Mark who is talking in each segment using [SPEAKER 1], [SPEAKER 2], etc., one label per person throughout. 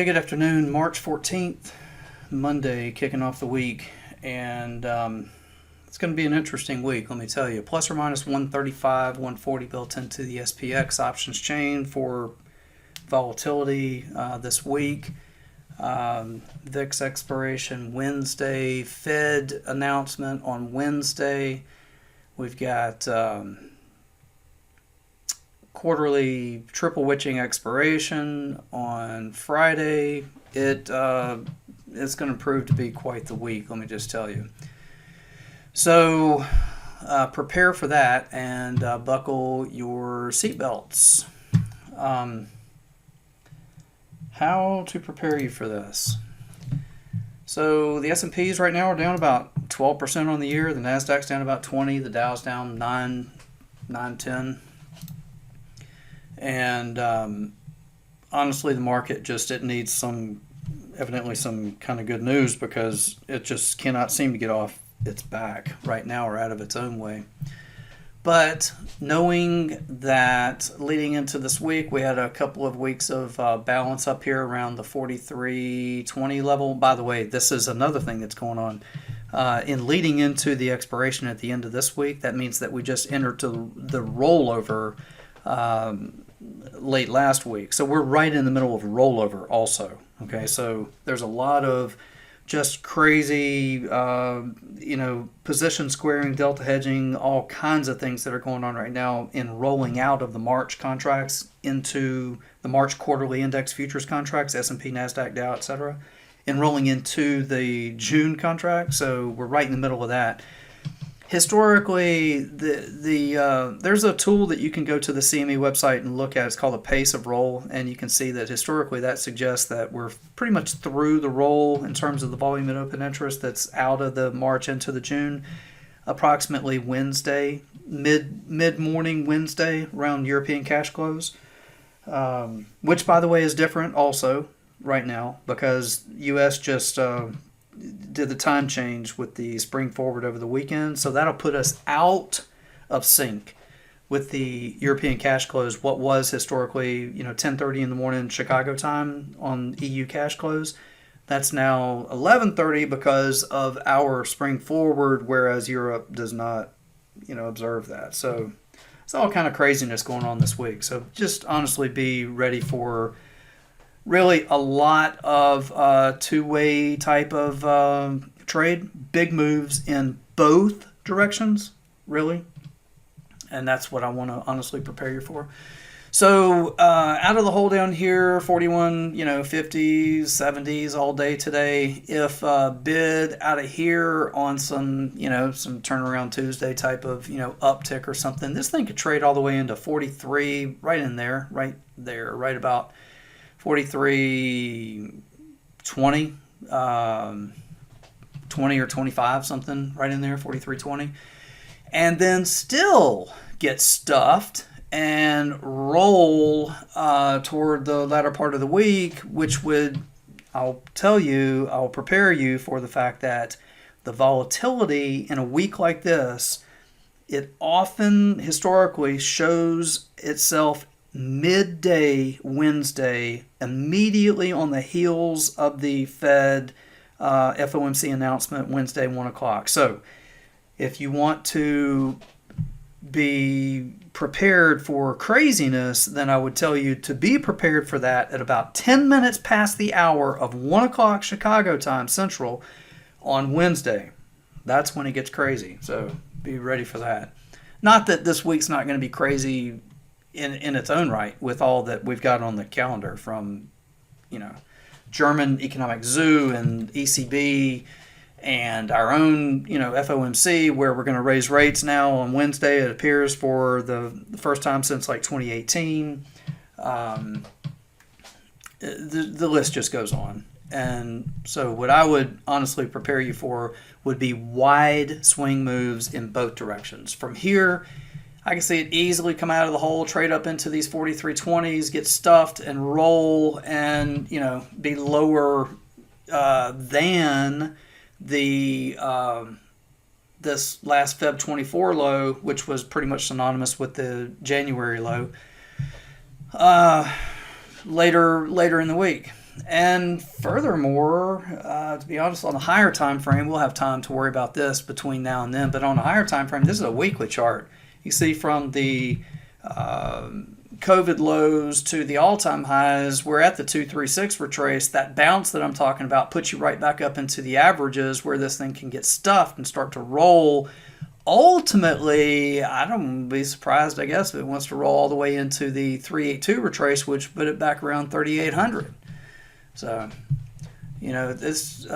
[SPEAKER 1] Hey, good afternoon. March 14th, Monday, kicking off the week. And it's going to be an interesting week, let me tell you. Plus or minus 135, 140 built into the SPX options chain for volatility this week. VIX expiration Wednesday, Fed announcement on Wednesday. We've got quarterly triple witching expiration on Friday. It's going to prove to be quite the week, let me just tell you. So prepare for that and buckle your seatbelts. How to prepare you for this? So the S&Ps right now are down about 12% on the year. The Nasdaq's down about 20. The Dow's down 10. And honestly, the market it needs evidently some kind of good news, because it just cannot seem to get off its back right now or out of its own way. But knowing that leading into this week, we had a couple of weeks of balance up here around the 43.20 level. By the way, this is another thing that's going on. In leading into the expiration at the end of this week, that means that we just entered the rollover late last week. So we're right in the middle of rollover also. Okay, so there's a lot of just crazy, position squaring, delta hedging, all kinds of things that are going on right now in rolling out of the March contracts into the March quarterly index futures contracts, S&P, NASDAQ, Dow, etc., and rolling into the June contract. So we're right in the middle of that. Historically, there's a tool that you can go to the CME website and look at. It's called the pace of roll, and you can see that historically that suggests that we're pretty much through the roll in terms of the volume and open interest that's out of the March into the June. Approximately Wednesday, mid-morning Wednesday, around European cash close, which, by the way, is different also right now because U.S. just did the time change with the spring forward over the weekend. So that'll put us out of sync with the European cash close. What was historically, 10:30 in the morning Chicago time on EU cash close, that's now 11:30 because of our spring forward, whereas Europe does not, observe that. So it's all kind of craziness going on this week. So just honestly be ready for really a lot of two-way type of trade, big moves in both directions, really. And that's what I want to honestly prepare you for. So out of the hole down here, 41, 50s, 70s all day today. If bid out of here on some turnaround Tuesday type of, uptick or something, this thing could trade all the way into 43, right about 43.20, 20 or 25, something right in there, 43.20, and then still get stuffed and roll toward the latter part of the week, which would, I'll prepare you for the fact that the volatility in a week like this, it often historically shows itself midday Wednesday, immediately on the heels of the Fed FOMC announcement Wednesday, 1 o'clock. So if you want to be prepared for craziness, then I would tell you to be prepared for that at about 10 minutes past the hour of 1 o'clock Chicago time Central on Wednesday. That's when it gets crazy. So be ready for that. Not that this week's not going to be crazy in its own right, with all that we've got on the calendar from, German economic zoo and ECB and our own, FOMC, where we're going to raise rates now on Wednesday, it appears, for the first time since like 2018. The list just goes on. And so what I would honestly prepare you for would be wide swing moves in both directions. From here, I can see it easily come out of the hole, trade up into these 43.20s, get stuffed and roll and, be lower than the this last Feb 24 low, which was pretty much synonymous with the January low, later in the week. And furthermore, to be honest, on a higher time frame, we'll have time to worry about this between now and then. But on a higher time frame, this is a weekly chart. You see from the COVID lows to the all-time highs, we're at the 236 retrace. That bounce that I'm talking about puts you right back up into the averages where this thing can get stuffed and start to roll. Ultimately, I don't be surprised, I guess, if it wants to roll all the way into the 382 retrace, which put it back around 3,800. So, this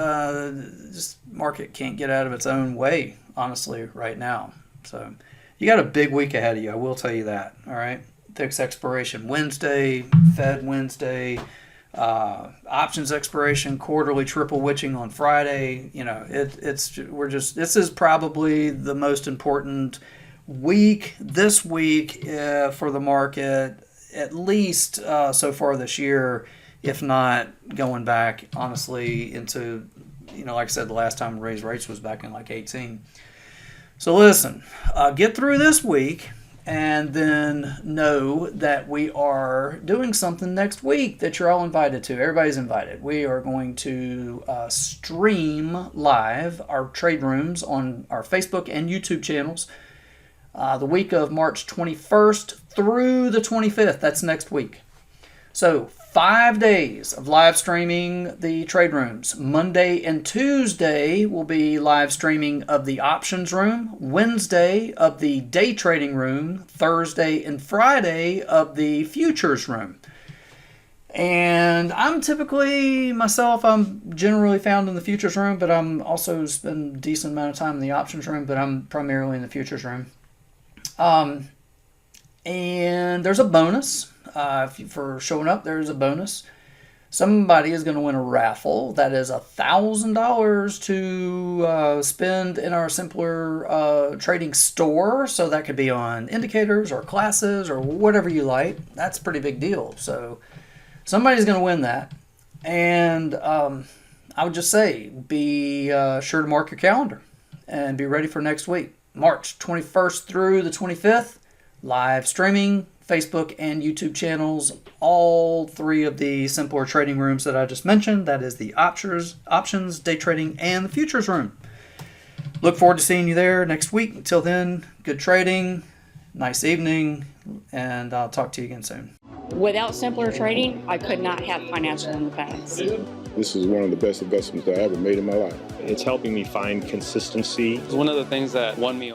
[SPEAKER 1] market can't get out of its own way, honestly, right now. So, you got a big week ahead of you, I will tell you that, all right? VIX expiration Wednesday, Fed Wednesday, options expiration, quarterly triple witching on Friday. This is probably the most important week this week for the market, at least so far this year, if not going back, honestly, into, like I said, the last time we raised rates was back in like 18. So listen, get through this week. And then know that we are doing something next week that you're all invited to. Everybody's invited. We are going to stream live our trade rooms on our Facebook and YouTube channels the week of March 21st through the 25th. That's next week. So 5 days of live streaming the trade rooms. Monday and Tuesday will be live streaming of the options room. Wednesday of the day trading room. Thursday and Friday of the futures room. And I'm generally found in the futures room, but I'm also spend a decent amount of time in the options room, but I'm primarily in the futures room. And there's a bonus. For showing up, there's a bonus. Somebody is going to win a raffle that is $1,000 to spend in our simpler trading store. So that could be on indicators or classes or whatever you like. That's a pretty big deal. So somebody's going to win that. And I would just say, be sure to mark your calendar and be ready for next week. March 21st through the 25th, live streaming. Facebook and YouTube channels, all three of the simpler trading rooms that I just mentioned. That is the options, day trading, and the futures room. Look forward to seeing you there next week. Until then, good trading, nice evening, and I'll talk to you again soon.
[SPEAKER 2] Without simpler trading, I could not have financial independence.
[SPEAKER 3] This is one of the best investments I ever made in my life.
[SPEAKER 4] It's helping me find consistency.
[SPEAKER 5] It's one of the things that won me